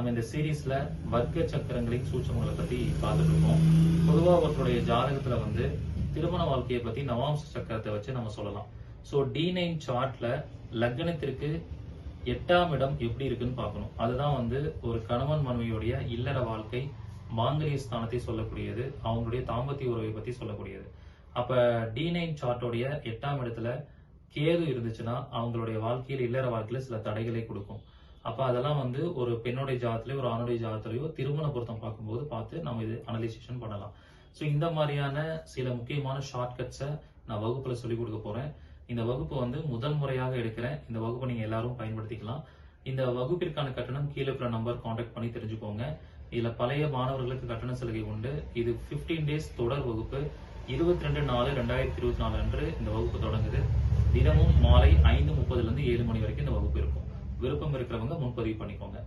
நம்ம இந்த சீரீஸ்ல வர்க்க சக்கரங்களின் சூட்சமங்களை பத்தி பார்த்துட்டு இருக்கோம். பொதுவா ஒருத்தருடைய ஜாதகத்துல வந்து திருமண வாழ்க்கையை பத்தி நவாம்ச சக்கரத்தை வச்சு நம்ம சொல்லலாம். சோ D9 சார்ட்ல லக்னத்திற்கு 8ஆம் இடம் எப்படி இருக்குன்னு பார்க்கணும். அதுதான் வந்து ஒரு கணவன் மனைவியுடைய இல்லற வாழ்க்கை, மாங்கல்ய ஸ்தானத்தை சொல்லக்கூடியது, அவங்களுடைய தாம்பத்திய உறவை பத்தி சொல்லக்கூடியது. அப்ப D9 சார்ட்டோடைய 8ஆம் இடத்துல கேது இருந்துச்சுன்னா அவங்களுடைய வாழ்க்கையில் இல்லற வாழ்க்கையில சில தடைகளை கொடுக்கும். அப்ப அதெல்லாம் வந்து ஒரு பெண்ணுடைய ஜாதத்திலயோ ஒரு ஆணுடைய ஜாதத்திலயோ திருமண பொருத்தம் பார்க்கும்போது பார்த்து நம்ம இது அனலைசேஷன் பண்ணலாம். சோ இந்த மாதிரியான சில முக்கியமான ஷார்ட்கட்ஸை நான் வகுப்புல சொல்லிக் கொடுக்க போறேன். இந்த வகுப்பு வந்து முதல் முறையாக எடுக்கிறேன். இந்த வகுப்பை நீங்க எல்லாரும் பயன்படுத்திக்கலாம். இந்த வகுப்பிற்கான கட்டணம் கீழே இருக்கிற நம்பர் கான்டாக்ட் பண்ணி தெரிஞ்சுக்கோங்க. இதுல பழைய மாணவர்களுக்கு கட்டண சலுகை உண்டு. இது 15 டேஸ் தொடர் வகுப்பு. 22/4/2024 அன்று இந்த வகுப்பு தொடங்குது. தினமும் மாலை 5:30 7 மணி வரைக்கும் இந்த வகுப்பு இருக்கும். விருப்பம் இருக்கிறவங்க முன்பதிவு பண்ணிக்கோங்க.